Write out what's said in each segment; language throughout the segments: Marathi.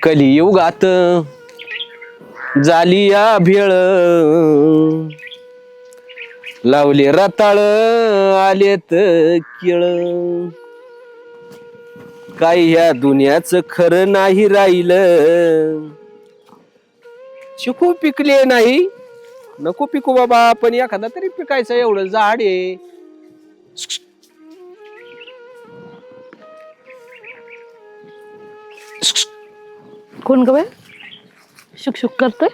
कलियुगात झाली या भेळ लावले रताळ आलेत केळ काही ह्या दुनियाच खरं नाही राहिलं चिकू पिकले नाही नको पिकू बाबा पण एखादा तरी पिकायचं एवढं झाड आहे कोण ग बाय शुक करतोय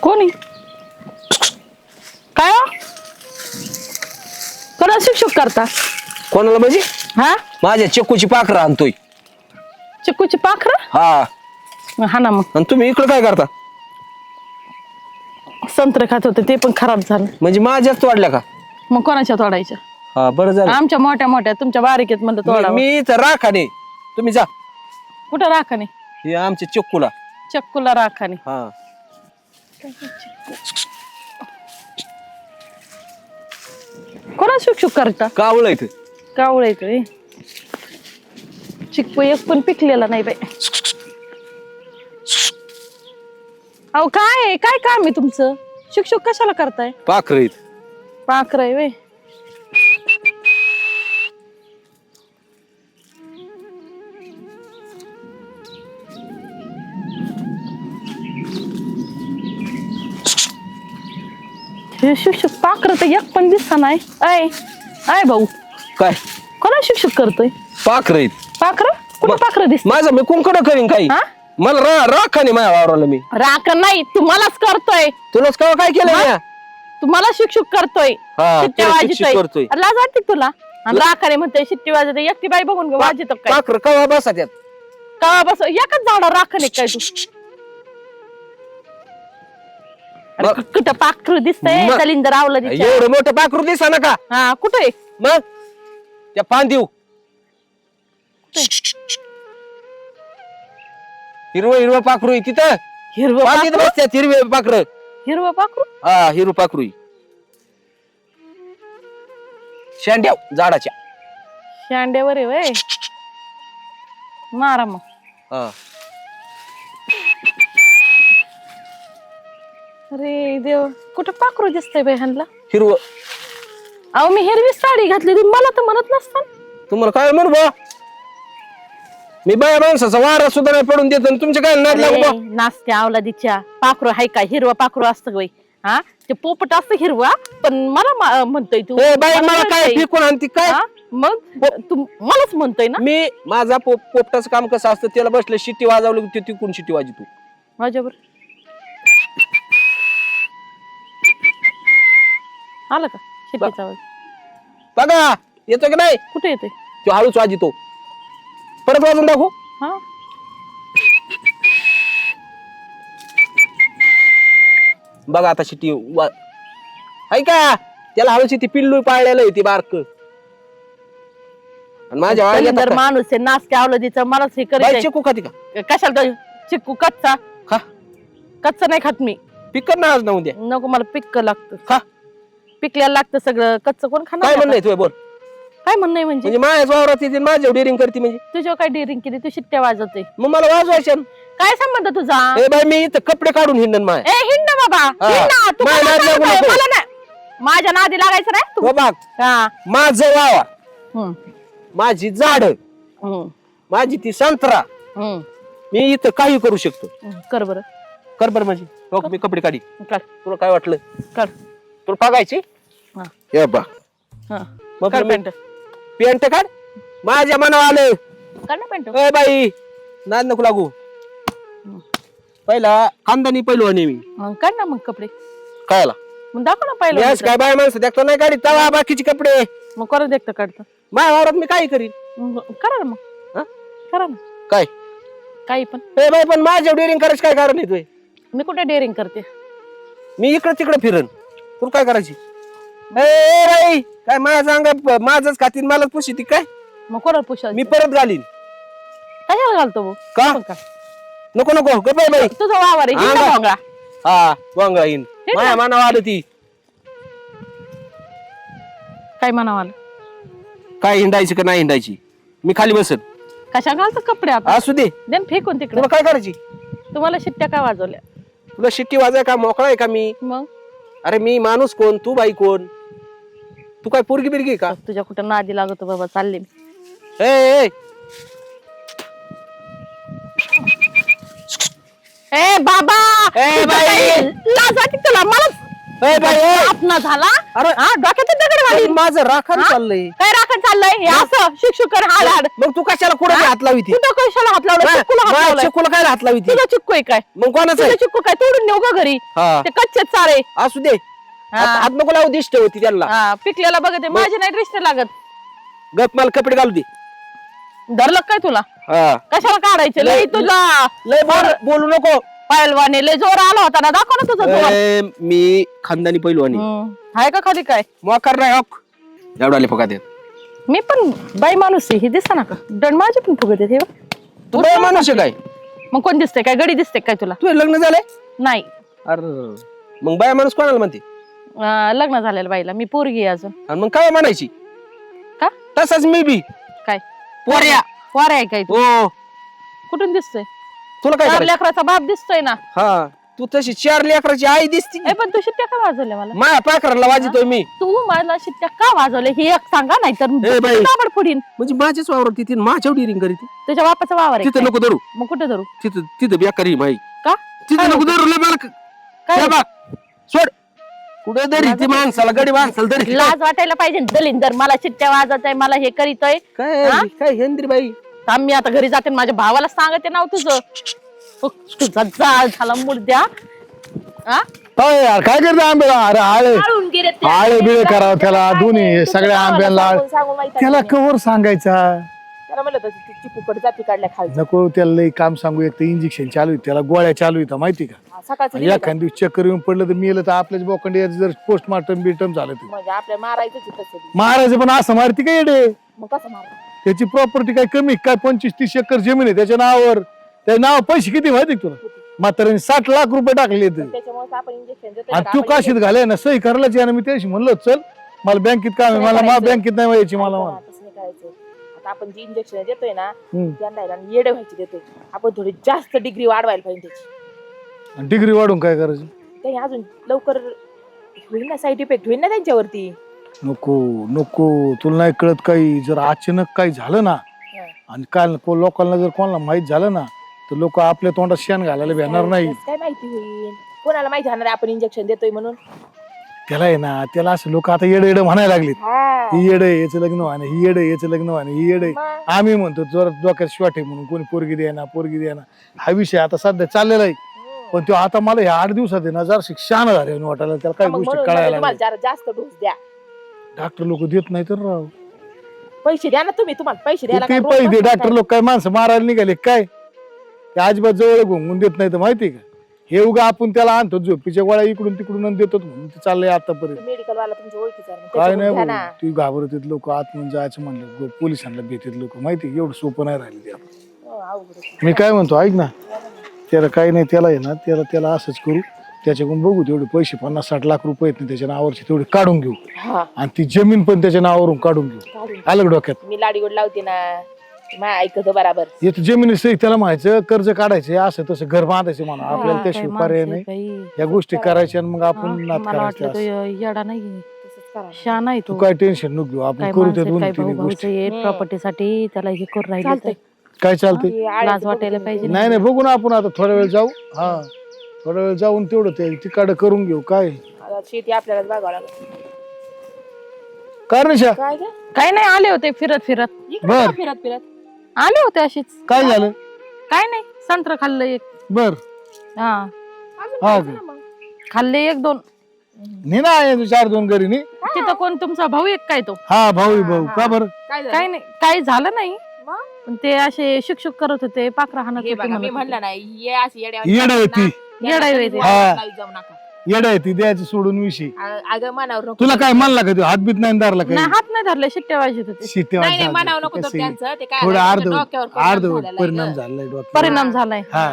कोणी काय हो कोणा शुक करता कोणाला म्हणजे हा माझ्या चिकूची पाखरं आणतोय चिक्कूची पाखर हा हा ना मग आणि तुम्ही इकडे काय करता संत्र खात होते ते पण खराब झालं म्हणजे माझ्याच तोडल्या का मग कोणाच्या तोडायच्या हा बरं झालं आमच्या मोठ्या मोठ्या तुमच्या बारीकेत म्हणलं तोडा मी इथं राखाने तुम्ही जा कुठं राखाने हे आमच्या चिक्कूला चक्कूला राखाने हा कोणा शुक करता कावळ इथं कावळ येतोय चिक्कू एक पण पिकलेला नाही बाई अहो काय आहे? काय काम आहे तुमचं शुक कशाला करताय पाखरं इथं पाखर आहे वे हे शुक पाखर तर एक पण दिसता नाही आय भाऊ काय कोणा शुक करतोय पाखरं इथं पाखर कुठं पाखर दिसत माझं मी कुंकड करीन काही हा मला राखाने माझ्या वावराला मी राख नाही तुम्हालाच करतोय तुलाच काय काय केलं हा? म्या? तुम्हाला शिक्षक करतोय हा, शिट्ट्या तुला वाजतोय. शिक्षक करतोय. अरे लाज वाटते का तुला आणि राखाने म्हणतोय शिट्टी वाजते एकटी बाई बघून वाजत काय पाखरं कवा बसा त्यात का बस एकच झाडा राखाने काय तू अरे मग- कुठं पाखरू दिसतंय मग- दलिंदर आवलं दिसतंय. एवढं मोठं पाखरू दिसा ना का हा कुठे मग त्या पान देऊ हिरवं हिरवं पाखरू आहे तिथं हिरवं पाठीत पाखरू? बसत्यात हिरवे पाखरं हिरवं पाखरू हा हिरवं पाखरू आहे. शेंड्याव झाडाच्या शांड्यावर आहे वय मारा मग हा अरे देव कुठं पाखरू दिसतंय बाई ह्यांना हिरवं अहो मी हिरवी साडी घातली होती मला तर म्हणत नसतं तुम्हाला काय म्हणू बा मी बाया माणसाचा वारा सुद्धा नाही पडून देतो आणि तुमच्या काय नाद लागू बा नाचत्या अवलादीच्या पाखरू हाय का हिरवा पाखरू असतं बाई हा ते पोपट असतं हिरवा पण मला म्हणतोय तू ए बाई मला काय कळतंय. फेकून आणती काय हा? मग तू मलाच म्हणतोय ना मी माझा पोपटाचं काम कसं असतं त्याला बसलं शिट्टी वाजवलं की ते तिकून शिट्टी वाजी तू माझ्यावर आला का शिट्टीचा आवाज बघा येतो की नाही कुठे येते तो हळूच वाजितो परत वाजून दाखवू हा बघा आता शिट्टी आहे का त्याला हळूची ती पिल्लू पाळलेलं आहे ती बारक आणि माझ्या वाळ्यात दलिंदर माणूस आहे नाचत्या अवलादीचा मलाच हे बाई करायचं चिकू खाती का कशाला तो चिक्कू कच्चा खा कच्चा नाही खात मी पिकत ना आज ना उद्या नको मला पिक्क लागतं खा पिकल्याला लागतं सगळं कच्चं कोण काय खाणार म्हणणं आता? आहे तुझं बोल काय म्हणणं म्हणजे म्हणजे माझ्याच वावरात येते माझ्या डेअरिंग करते म्हणजे तुझ्या काय डेअरिंग केली तू शिट्ट्या वाजवते मग मला वाजवायचं काय संबंध तुझा ए बाई मी इथं कपडे काढून हिंडन माय ए हिंड बाबा हा. हिंड ना. तू माझ्या मला नादी लागू सांगतोय, नको. मला नाही माझ्या नादी लागायचं नाही तू बाबा हा माझं वावर हम्म, माझी झाड हम्म, माझी ती संत्रा हम्म, मी इथं काही करू शकतो हम्म. कर बरं कर बरं माझी हो, मी कपडे काढी काढ तुला काय वाटलं काढ तुला पागायची हा हे बा हा मग काढ मी- पॅन्ट पेंट काढ माझ्या मनावर आलं काढ ना पॅन्ट ए बाई नाद नको लागू पहिला खानदानी पहिलो नेहमी मग काढ ना मग कपडे कायला मग दाखव ना मी पाहिलं आज काय बाय माणसं देखतो नाही काढी तवा बाकीचे कपडे मग करत देखतं काढतं माझ्या वावरात मी काय करीन करा ना मग हा? करा ना काय काही पण. ए बाई पण माझ्या डेअरिंग करायचं काय कारण आहे तुझे? मी कुठे डेअरिंग करते? मी इकडे तिकडे फिरन, तुला काय करायची? ए बाई काय माझं अंग माझंच खातीन मलाच पुशी ती काय? मग कोणाला पुषा? मी परत घालीन. कशाला घालतो भाऊ? का नको नको ग बाई. तुझा वावर आहे, हा, हिंडा भोंगळा. हा वांगळा येईन माझ्या मनावर आलं ती. काय म्हणावं? काय हिंडायची का नाही हिंडायची मी खाली बसत. कशा घालतो कपडे आता? असू दे. देन फेकून तिकडे. तुला काय करायची? तुम्हाला शिट्ट्या काय वाजवल्या? तुला शिट्टी वाजाय का मोकळा आहे का मी? मग अरे मी माणूस कोण, तू बाई कोण? तू काय पोरगी बिरगी का? तुझ्या कुठं नादी लागतो बाबा, चालले मी. ए ए बाबा, ए बाई! लाज वाटते तुला? मला ए बाई अपना झाला. अरे हा, डोक्यात दगड घालीन. माझं राखण हा? चाललंय. काय राखण चाललंय हे असं शिक्षुकर हाड हाड? मग तू कशाला कुठे हात लावी ती? कुठं कशाला हात लावला? चिक्कूला हात लावलाय. चिक्कूला काय हात लावी ती? तुझा चिक्कू आहे काय? मग कोणाचं तुझा आहे? चिक्कू काय तोडून नेऊ का घरी? हा ते कच्चे सारे. असू दे. हा. हात नको लावू, दिष्ट होती त्यांना. हा, पिकलेला बघते माझे नाही रिश्ते लागत. गप मला कपडे घालू दे. धरलं काय तुला? हा कशाला काढायचे? लय तुला लय बोलू नको. पैलवाने लय जोर आला होता ना, दाखव ना तुझा जोर. ए, मी खानदानी पैलवानी आहे का खाली काय? मोकार नाही हक एवढाले फुकात येत. मी पण बाई माणूस आहे, हे दिसत ना का? दंड माझे पण फुगत आहेत हे बघ. तू बाई माणूस आहे काय? मग कोण दिसते काय? गडी दिसते काय तुला? तू लग्न झालंय? नाही. अरे मग बाय माणूस कोणाला म्हणते? लग्न झालेलं बाईला. मी पोरगी आहे अजून. आणि मग काय म्हणायची? का? तसाच मी बी काय पोऱ्या. पोर आहे काय तू? हो कुठून दिसतोय? तुला काय चार करायचं? लेकराचा बाप दिसतोय ना. हा तू तशी 4 लेकराची आई दिसती. ए पण तू शिट्ट्या का वाजवल्या मला? माझ्या पाखराला वाजतोय मी. तू मला शिट्ट्या का वाजवले हे एक सांगा, नाही ए बाई. तर फोडीन. म्हणजे माझ्याच वावरात तिथे माझ्या डिरिंग करीत. तुझ्या बापाचा वावर आहे तिथे काय? नको धरू. मग कुठे धरू? तिथं तिथं बेकारी माई. का? तिथे नको धरू. लय मला काय? हे बघ, सोड. कुठे धरी ती माणसाला गडी माणसाला धरी. लाज वाटायला पाहिजे. दलिंदर मला शिट्ट्या वाजत आहे, मला हे करीतोय. हा? काय हेंद्री बाई? थांब, मी आता घरी जाते, माझ्या भावाला सांगते नाव तुझं. तुझा जाळ झाला मुर्द्या. हा? होय यार काय करते आंब्याला? अरे आळे जाळून गेले ते. आळे बिळे करावं त्याला दोन्ही सगळ्या आंब्याला. त्याला कवर सांगायचा त्याला म्हणलं होतं, ती चिपूकडे जाती काढल्या खाली. नको त्याला लई काम सांगू. एक तर इंजेक्शन चालू आहे, त्याला गोळ्या चालू आहेत माहिती का? सकाळचं एखाद्या दिवशी चक्कर येऊन पडलं तर मेलं तर आपल्याच बोकंडी जर पोस्टमार्टम बिटम झालं तर म्हणजे आपल्या मारायचं तसं. महाराज पण असं मारती का येडे? मग कसं मार? त्याची प्रॉपर्टी काय कमी काय 25-30 एकर जमीन आहे त्याच्या नावावर. त्या नाव पैसे किती माहिती का तुला? म्हाताऱ्याने 60 लाख रुपये टाकले ते. त्याच्यामुळे आपण इंजेक्शन देतो. आणि तू काशीत घालाय ना सही करायलाच यानं. मी त्याशी म्हणलो चल मला बँकेत काम आहे, मला बँकेत नाही व्हायची मला. आता आपण जी इंजेक्शन देतोय ना हम्म. त्यांना येडे व्हायची देतोय. आपण थोडी जास्त डिग्री वाढवायला पाहिजे त्याची. डिग्री वाढून काय करायचं? काही अजून लवकर होईल ना, साईड इफेक्ट होईल ना त्यांच्यावरती. नको नको तुला नाही कळत काही. जर अचानक काही झालं ना आणि काल लोकांना जर कोणाला माहित झालं ना तर लोक आपल्या तोंडात शेण घालायला भेटणार नाही. काय माहिती होईल? कोणाला माहिती होणार आपण इंजेक्शन देतोय म्हणून? त्याला आहे ना त्याला असं लोक आता येडे येडे म्हणायला लागले. ही येडे याचं लग्न व्हाने, ही येडे याचं लग्न व्हाने, ही येडे. आम्ही म्हणतो जर डोक्यात शॉट आहे म्हणून कोणी पोरगी द्या ना पोरगी द्या ना. हा विषय आता सध्या चाललेला आहे. पण तो आता मला ह्या 8 दिवसात आहे ना जरा शिक्षण झाले वाटायला. त्याला काही गोष्टी कळायला लागल्या. जास्त डोस द्या. डॉक्टर लोक देत नाही तर राव. पैसे द्या ना तुम्ही. तुम्हाला पैसे द्यायला ते काय पैसे रोज डॉक्टर लोक काय माणसं मारायला निघाले काय? ते अजिबात जवळ घुमून देत नाही तर माहिती का? हे उगा आपण त्याला आणतो झोपीच्या गोळ्या इकडून तिकडून आणि देतो म्हणून ते चाललंय आतापर्यंत. मेडिकल वाला तुमच्या ओळखीचा आहे, काय त्याच्याकडून घ्या ना. नाही ती घाबरत लोक आतमध्ये जायचं म्हणलं पोलिसांना भेटत लोक माहिती का? एवढं सोपं नाही राहिले ते आता. अवघड आहे. मी काय म्हणतो ऐक ना त्याला काही नाही त्याला आहे ना त्याला असंच करू त्याच्याकडून बघू तेवढे पैसे 50-60 लाख रुपये आहेत ना त्याच्या नावावरचे तेवढे काढून घेऊ हा, आणि ती जमीन पण त्याच्या नावावरून काढून घेऊ. काढून. आलं का डोक्यात? मी लाडीगोड लावते ना, मा ऐकतो बराबर. येत जमिनी सही त्याला म्हणायचं कर्ज काढायचं असं तसं घर बांधायचं म्हणा आपल्याला त्याशिवाय पर्याय नाही. या गोष्टी करायच्या आणि मग आपण नात मला वाटलं तो करायचं. येडा नाही, तसंच करा. शान आहे तू तो. काय टेन्शन नको घेऊ आपण करू त्या दोन तीन गोष्टी. प्रॉपर्टीसाठी त्याला हे करून राहिले. काय चालते लाज वाटायला पाहिजे. नाही नाही बघू ना आपण आता थोड्या वेळ जाऊ. हा थोड्या वेळ जाऊन तेवढं ते तिकडं करून घेऊ. काय आता शेती आपल्याला बघावं लागेल. कर निशा काय गं? काही नाही, आले होते फिरत फिरत. बर. फिरत फिरत आले होते अशीच. काय झालं? काय नाही, संत्र खाल्लं एक. बर हा हा खाल्ले 1-2. नाही ना आहे 4-2 घरी नाही. तिथं कोण तुमचा भाऊ एक काय तो? हा भाऊ भाऊ का बर? काय नाही, काही झालं नाही. पण ते असे शिक्षक करत होते पाखरा हाणत हे होते बघा मी म्हणत म्हणलं होते. नाही ये अशी येड आहे ती येडा आहे ते. हा. जाऊ नका येड आहे ती द्यायची सोडून विषय अगं मनावर नको तुला काय म्हणला का तू हातबीत नाही धरला नाही काय हात नाही धरले शिट्ट्या वाजत होते शिट्टे नाही नाही मनावर नको तर त्यांचं ते काय थोडं झालं, अर्ध डोक्यावर परिणाम अर्धवट झालेला आहे परिणाम गं. झालाय डोक्यावर परिणाम झालाय हा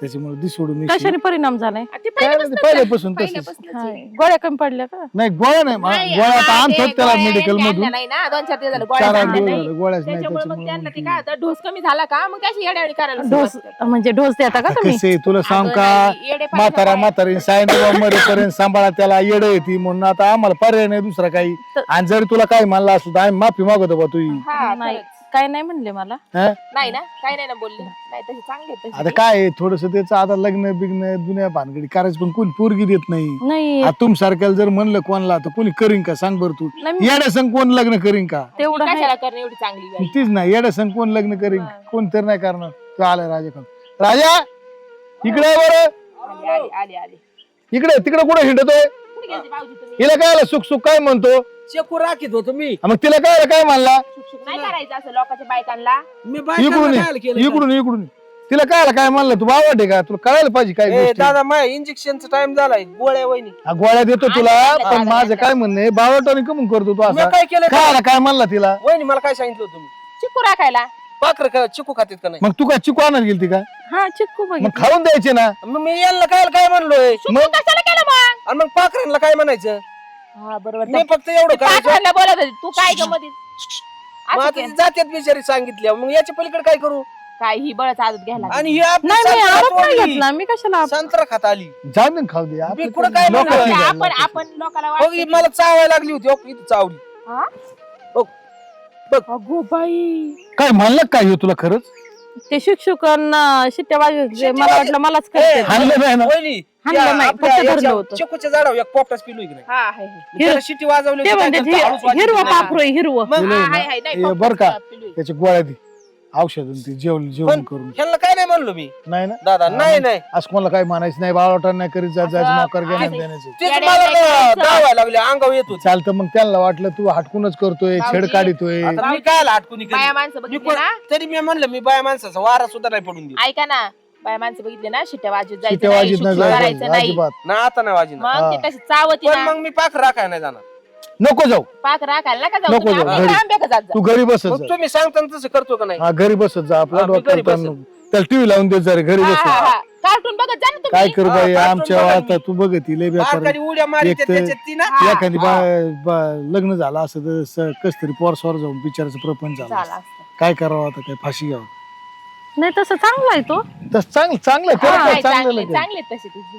त्याच्यामुळे ती सोडून विषय. कशाने परिणाम झालाय ते काय नाही, पहिल्यापासूनच पहिल्यापासून आहे. तसंच पहिल्यापासूनच हाय. आहे. गोळ्या कमी पडल्या का नाही गोळ्या नाही नाही, गोळ्या आता हा, आणतो ते त्याला गोळ्या मेडिकल आणल्या मधून नाही ना 2-4 दिवस झालं 4 गोळ्या दिवस आणल्या नाही. झालं गोळ्याच नाही त्याच्यामुळे मग त्यांना ते त्याच्यामुळे काय होतं ढोस कमी झाला का मग त्याची येड्यावानी करायला ढोस सुरुवात करतात. म्हणजे ढोस देता का तुम्ही कसे तुला सांग अगं का नाही, येडेपणा म्हातारा काय? म्हातारी सायंकाळ मरेपर्यंत सांभाळा त्याला येड येते म्हणून आता आम्हाला पर्याय नाही दुसरा काही आणि जर तुला काय म्हणलं असलं तर आम्ही माफी मागवतो बा तुझी हा, नाही खरंच. काय नाही म्हणले मला हा? नाही ना काही नाही ना बोलले नाही तशी चांगली आहे तशी. आता काय थोडस त्याचं आता लग्न बिग्न दुनिया भानगडी करायचं पण कोणी पोरगी देत नाही नाही आता तुमसारख्याला जर म्हणलं कोणला तर कोणी करीन का सांग बरं तू नाही, मी- येड्या संग कोण लग्न करीन का तेवढं ती आहे. कशाला करणे एवढी चांगली बाई? तीच नाही येड्या संग कोण लग्न करीन कोण तर नाही करणार तो आलाय राजा राजा इकडे ये बरं आली आली आली आली इकडे तिकडे कुठे हिंडतोय कुठे गेलती भाऊजी तुम्ही? हिला काय आलं सुख सुख काय म्हणतो चेकू राखीत होतो मी मग तिला काय आलं काय म्हणला शुक नाही करायचं असं लोकांच्या बायकांना मी इकडून बायकांना काय ये, केलं इकडून इकडून ये. तिला काय आलं काय म्हणलं तू बावट आहे का तुला कळायला पाहिजे काय ए, गोष्टी. दादा माझ्या इंजेक्शनचा टाइम झालाय गोळ्या वहिनी हा, गोळ्या देतो तुला दादा, पण दादा, माझं दादा. काय म्हणणं आहे बावटाने कमून करतो तू मी असं काय केलं काय आलं काय म्हणला तिला वहिनी मला काय सांगितलं होतं तुम्ही चिकू राखायला पाखर का चिकू खातेत का नाही मग तू काय चिकू आणायला गेलती का हा चिक्कू मग बघितलं खाऊन द्यायचे ना मग मी यांना काय म्हणलोय तू कशाला केलं मग आणि मग पाखरांना काय म्हणायचं हा बरोबर मी फक्त एवढं करायचं पाखरांना बोलत होती तू काय ग मध्ये मग आता ती जात्यात बिचारी सांगितल्या मग याच्या पलीकडे काय करू काय ही बळच आदत घ्यायला आणि ही आपली नाही मी संत्रा आरोप नाही तोडली. घेतला मी कशाला संत्रा खात आली जाऊन दे ना खाऊ दे आपलं कुठं काय लोकं म्हणलं? ठीक आहे, आपण लोकं आपण लोकांना बघ ही मला चावायला लागली होती अहो, इथं चावली हा? बघ अगो बाई काय म्हणलं काय हे तुला खरंच ते शिक्षकांना शिट्ट्या वाजवत शिट्ट्या मला वाटलं मलाच ए, करते हाणलं नाही ना वहिनी हाणलं त्या नाही, आपल्या फक्त धरलं याच्या होतं. चिकूच्या झाडावर एक पोपटाच पिलू की नाही हा आहे मग त्याला शिटी वाजवली ते होती, काय म्हणते करता? हळूच वाजवली हिरवं नाही. पाखरू आहे, हिरवं मग हे बरं का त्याची गोळ्या दे औषध ती जेवण जेवण पण करून ह्यांना काय नाही म्हणलो मी नाही ना दादा नाही नाही असं कोणाला काय म्हणायचं नाही बाळवटा नाही करीत जायचं असं नोकर घेण्यात आहे. देण्याचं तेच येड्या मला करायचं. धावायला लागले अंगावर येत होती चालतं मग त्यांना वाटलं तू हटकूनच करतोय छेड भाऊजी, काढितोय आता मी काय हटकून बाया माणसं बघितले ना तरी मी म्हणलं मी बाया माणसाचा वारा सुद्धा नाही पडून दिला ऐका ना बाया माणसं बघितले ना शिट्ट्या वाजत जायचं शिट्ट्या नाही, वाजीत नाही शुक करायचं जायचं नाही अजिबात ना आता नाही वाजी मग ते तशी चावती पण ना मग मी पाख राखाय नाही जाणार नको जाऊ पाक राखायला नका जाऊ नको तुम्ही जाऊ, आंबे- घरी. आंबे का जात जा तू घरी बसत मग जा तुम्ही सांगता ना तसं करतो का नाही हा घरी बसत जा आपला हा, मी घरी डोक्याला ताण नको. त्याला टीव्ही लावून देत जा रे घरी बसत जा. कार्टून बघत जा ना काय तुम्ही करू हा, बाई कार्टून आमच्या बघा आता तू बघत लय बेकार बारकाली उड्या मारी एक तर- त्याच्यात ती ना हा, एखादी लग्न झालं असं तर कस तरी पोरसवर जाऊन बिचाराचं प्रपंच झालं झाला असतं. असतं. काय करावं आता काय फाशी घ्यावं नाही तसं चांगला आहे तो तस चांगलं चांगलं आहे, त्याला हा, काय नाही, चांगलं चांगले लग्न. चांगले तसे तुझे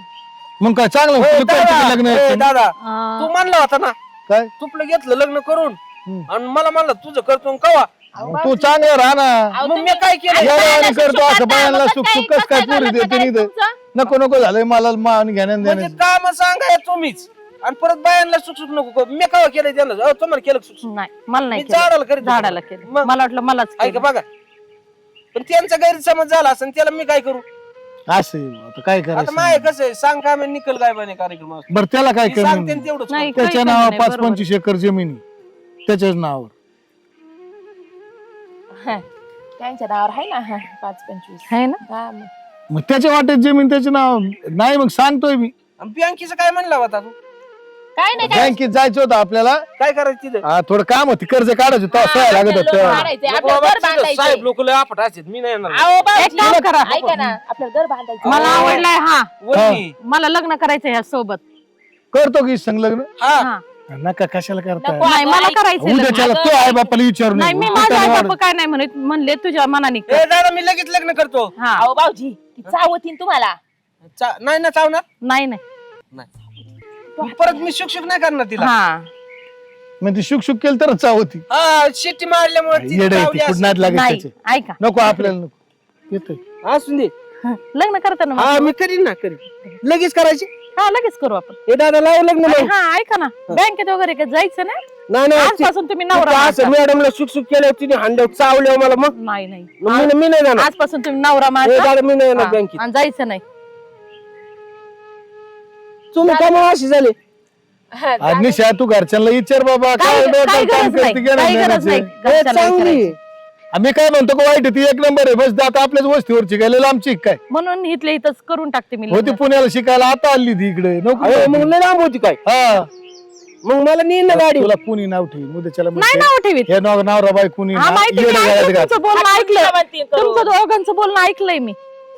मग काय चांगलं ए, तुला कोणतं लग्न दादा, आहे? ए, दादा अं, तू म्हणला होता ना काय तुपलं घेतलं लग्न करून हम्म. आणि मला म्हणलं तुझं करतो आणि कवा मग तू चांगलं राहा ना अहो, मग मी तुम्ही- काय केलं या बायाला बायाने करतो सुख असं करता, बायांना मग सुख काय- सुख कस काय कसं पुरी लग्न देते करायचं इथं तुमचं? नको नको झालंय मला मान घेण्यान म्हणजे देण्याचं काम सांगाय तुम्हीच आणि परत बायांना सुख सुख नको करू. मी कवा केलं त्यांना अहो, तुम्हाला केलं सुख सुख नाही मला मी नाही केलं. झाडाला करीत होतो. झाडाला केलं मग? मला वाटलं मलाच ऐका केलं. बघा पण त्यांचा गैरसमज झाला असं त्याला मी काय करू असं आहे, आता काय आता करायचं माय कसं आहे सांग काय मी निकल काय बने कार्यक्रम असतो. बरं त्याला काय ती सांगते कमी ना तेवढंच नाही. करतो. त्याच्या काही नावावर नाही, 5-25 एकर जमीन आहे. त्याच्याच नावावर हा, त्यांच्या नावावर आहे ना 5-25 आहे ना हा, मग. मग त्याच्या वाटेत जमीन त्याच्या नाव नाही मग सांगतोय मी आणि बँकेचं काय म्हणला होता तू काय नाही काय बँकेत जायचं होतं आपल्याला काय करायचं तिथं हा, थोडं काम होती कर्ज काढायचं तो हा, सोया लागत आपल्याला लोन होतं काढायचंय, नको आपल्याला बाबा, घर तिथं बांधायचंय. साहेब लोक लय आपट असतात मी नाही येणार अहो, भाऊजी, एक काम करा. ऐका ना आपल्याला घर बांधायचं मला आवडलाय हा वहिनी, मला लग्न करायचं ह्या सोबत करतो की संलग्न हा हा नका कशाला करताय नको. नाही मला करायचं उद्या त्याला तो आई बापाला विचारू नाही मी माझ्या आई बाबा काय नाही म्हणले तुझ्या मनाने कर. ए दादा मी लगेच लग्न करतो हा अहो भाऊजी ती चावतीन तुम्हाला नाही ना चावणार नाही नाही नाही परत मी शिक्षक नाही करणार तिला हा मग ती शुक शुक केलं तरच चावती हा शिट्टी मारल्यामुळे ती येडे चावली असेल. कुठनात लागेल नाही त्याचे ऐका नको आपल्याला नको येतोय असू दे लग्न करताना हा मग. मी करीन ना करीन लगेच करायची हा लगेच करू आपण ए दादा लाव लग्न आणि लाव हा ऐका ना बँकेत वगैरे काय जायचं नाही नाही नाही आजपासून तुम्ही ती- नवरा असं मानता. मॅडमला सुख सुख केल्यावर तिने हाणल्यावर चावल्यावर मला मग नाही नाही मी नाही जाणार आजपासून तुम्ही नवरा ए मानता. दादा मी नाही हा, येणार बँकेत आणि जायचं नाही तुम्ही कामा अशी झाले हा, आणि निशा तू घरच्यांना विचार बाबा काही काय डोक्याला काही काम गरज नाही करते की काही नाही गरज नाही देण्याचं? ए, घरच्यांना चांगली विचारायची. आम्ही काय म्हणतो का वाईट आहे, ती एक नंबर आहे. बस आता आपल्याच वस्तीवरची काय लय लांबची काय म्हणून इथले इथंच करून टाकते मी होती लग्न. पुण्याला शिकायला, आता आली ती इकडे अरे नोकरी. मग लय लांब होती काय हा मग मला नेईन ना गाडी. तुला कुणी नाव ठेवी उद्याच्याला नाही नाव ठेवीत. हे नवरा बाई कुणी हा माहिती मी ऐकलं तुमचं बोलणं ऐकलं. तुमचं दोघांचं बोलणं ऐकलंय मी,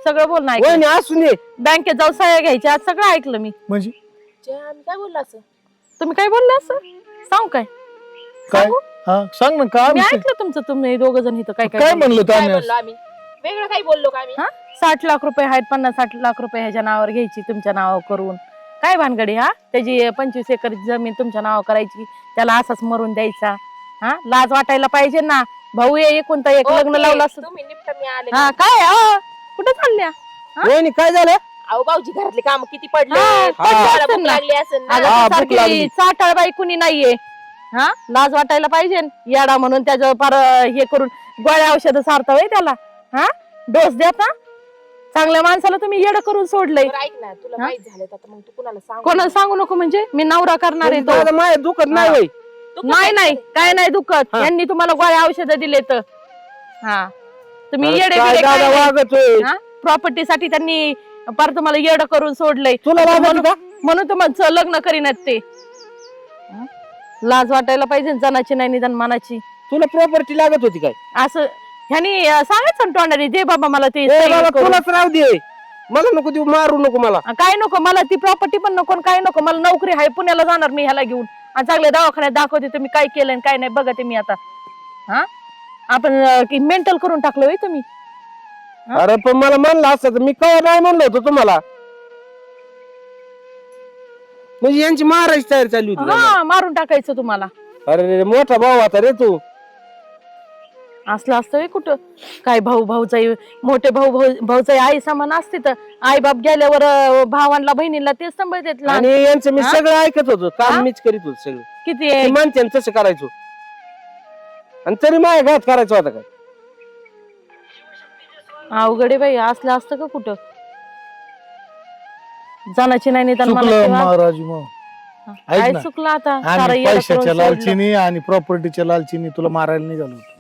सगळं बोलणं ऐकलं. वहिनी असू दे. बँकेत जाऊ सह्या घ्यायच्या आज सगळं ऐकलं मी. म्हणजे आम्ही काय बोललो असं? तुम्ही काय बोलले असं सांगू काय? काय सांगू? हा सांग ना का मी ऐकलं तुमचं, तुम्ही दोघ जण इथं काय काय काय म्हणलो काय आम्ही बोललो आम्ही? वेगळं काही बोललो का आम्ही? हा 60 लाख रुपये आहेत, 50-60 लाख रुपये ह्याच्या नावावर घ्यायची तुमच्या नावावर करून. काय भानगडी हा? त्याची 25 एकर जमीन तुमच्या नावावर करायची, त्याला असाच मरून द्यायचा. हा लाज वाटायला पाहिजे ना. भाऊ एकोणता एक लग्न ओके, लावलं असं. तुम्ही निपटा, मी आले. हा काय कुठे चालल्या? वहिनी काय झालं? अहो भाऊजी घरातले काम किती पडले, हा, तुम्हाला पडले भूक असेल ना. लागली असेल ना. अगं हा, ती भूक लागली. सारखी चाटाळ बाई कुणी नाहीये. हा लाज वाटायला पाहिजे. याडा म्हणून त्याच्यावर फार हे करून गोळ्या औषध सारता होय त्याला. हा डोस देता. चांगल्या माणसाला तुम्ही येडं करून सोडलंय. बरं ऐक ना, तुला हा? माहित झालं तर आता मग तू कुणाला सांग. कोणाला सांगू नको म्हणजे मी नवरा करणार आहे तो. दादा माय दुखत नाही वय. नाही नाही काय नाही दुखत. हा. यांनी तुम्हाला गोळ्या औषध दिले तर हा तुम्ही येडे काय बिडे दादा वागतोय. प्रॉपर्टी साठी त्यांनी फार तुम्हाला येडं करून सोडलंय. तुला लागत म्हणून का? म्हणून तुमचं लग्न करीनात ते. हा? लाज वाटायला पाहिजे जनाची नाही निदान मनाची. तुला प्रॉपर्टी लागत होती काय? असं ह्यानी सांगायचं ना तोंडाने दे बाबा मला ते ए सही बाबा करून. तुलाच राहू दे. मला नको देऊ, मारू नको मला. काय नको मला ती प्रॉपर्टी पण नको आणि काय नको. मला नोकरी आहे, पुण्याला जाणार मी ह्याला घेऊन आणि चांगल्या दवाखान्यात दाखवते तुम्ही काय केलं आणि काय नाही बघते मी आता. हा आपण मेंटल करून टाकलं होय तुम्ही. हा? अरे पण मला म्हणलं असतं तर मी कवा नाही म्हणलं होतं तुम्हाला. म्हणजे यांची मारायची तयारी चालली होती. हा मारून टाकायचं तुम्हाला. अरे मोठा भाऊ आता रे तू. असलं असतं होय कुठं. काय भाऊ भाऊचाई मोठे भाऊचाई आई समान असते तर आई बाप गेल्यावर भावांना बहिणीला तेच सांभाळतात लहान. आणि यांचं मी हा? सगळं ऐकत होतो, हा? काम मीच करीत होतो सगळं. किती ते आहे? म्हणते ना तसं करायचो आणि तरी माझ्या घात करायचो आता काय. अवघड आहे बाई. असलं असतं का कुठं. जनाची नाही निदान चुकलं मनाची वाद. महाराज मग ऐक काय ना. चुकलं आता सारं आम्ही येडं करून पैशाच्या सोडलं. लालचीनी आणि प्रॉपर्टीच्या लालचीनी तुला मारायला निघालो होतो.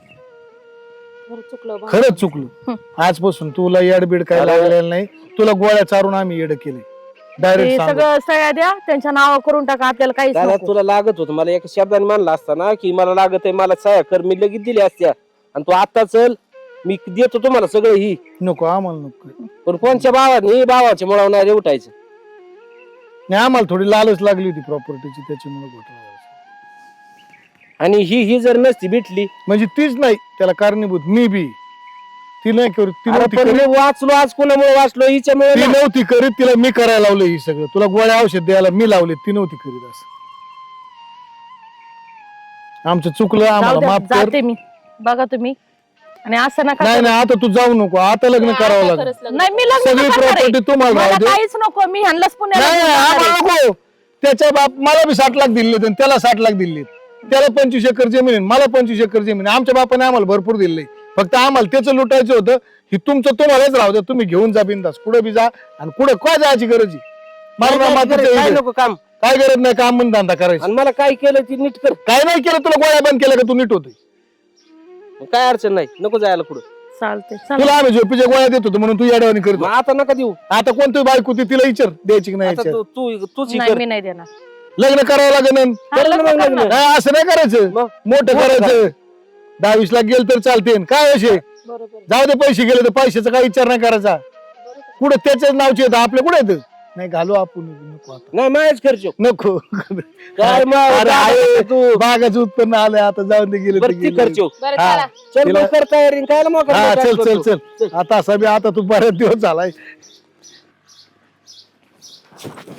बरं चुकलं भाऊ. खरंच चुकलो. आजपासून तुला येडबीड काय अरे. लागलेलं नाही. तुला गोळ्या चारून आम्ही येड केले ते डायरेक्ट सांग. सगळं सह्या द्या त्यांच्या नावावर करून टाका. आपल्याला काहीच दादा नको. तुला लागत होतं, मला एका शब्दाने मानला असता ना की मला लागत आहे, मला सह्या कर, मी लगेच दिली असत्या. आणि तू आता चल, मी देतो तुम्हाला सगळं ही. नको आम्हाला नको. पण कोणच्या भावाने भावाच्या मुळावर नाही रे उठायचं. नाही आम्हाला थोडी लालच लागली होती प्रॉपर्टीची, त्याच्यामुळे घोटाळा झाला. आणि ही जर नसती भेटली. म्हणजे तीच नाही त्याला कारणीभूत, मी बी ती नाही करीत. ती अरे नव्हती पण करीत. मी वाचलो आज, कोणामुळे वाचलो? हिच्यामुळे ती ना. नव्हती करीत, तिला मी करायला लावलं ही सगळं. तुला गोळ्या औषध द्यायला मी लावले, ती नव्हती करीत. असं आमचं चुकलं, जाऊ आम्हाला द्या, माफ कर. जाते मी. बघा तुम्ही आणि असं नका नाही करू. नाही आता तू जाऊ नको, आता लग्न नाही, करावं आता लागेल. खरंच लग्न नाही मी लग्न सगळी करणार आहे. प्रॉपर्टी तुम्हाला मला राहू दे. काहीच नको. मी ह्यांनाच पुण्याला नाही घेऊन नाही, जाणार आहे. आम्हाला नको. त्याच्या बाप मला बी 60 लाख दिले आणि त्याला 60 लाख दिले. त्याला 25 एकर जमीन आहे, मला 25 एकर जमीन आहे. आमच्या बापाने आम्हाला भरपूर दिले. फक्त आम्हाला त्याचं लुटायचं होतं. ही तुमचं तुम्हालाच राहू द्या. तुम्ही घेऊन जा बिंदास, कुठे बी जा आणि कुठे काय जायची गरज आहे. काय नको काम. काय गरज नाही काम म्हणून धंदा करायचा. आणि मला काय केलं ती नीट कर. काय नाही केलं तुला गोळ्या बंद केल्या का तू नीट होते. काय अडचण नाही, नको जायला पुढे. चालते तुला आम्ही झोपीच्या गोळ्या देत होतो म्हणून तू येड्यावानी करतो. आता नका देऊ. आता कोणती बायको ती तिला विचार द्यायची की नाही आता विचार. तूच नाही मी नाही देणार. लग्न करावं लागेल. हा, लग्न करणार. नाही, असं नाही करायचं. मग मोठं करायचं. 10-20 लाख गेलं तर चालते. काय असे बरोबर. जाऊ दे, पैसे गेले तर पैशाचा काही विचार नाही करायचा. कुठं त्याच्याच नावचे येतं, आपल्या कुठे येतं. नाही घालू आपण, नको आता नाही माझ्याच खर्च. नको. काय मग अरे आहे, तू बागाचं उत्पन्न आलंय आता, जाऊन दे गेले तर वरती गेले. खर्च. बरं हा. चला. चल तिला- मग कर तयारी. काय मग हा चल चल चल. आता असा बी आता तू बऱ्याच दिवस झालाय.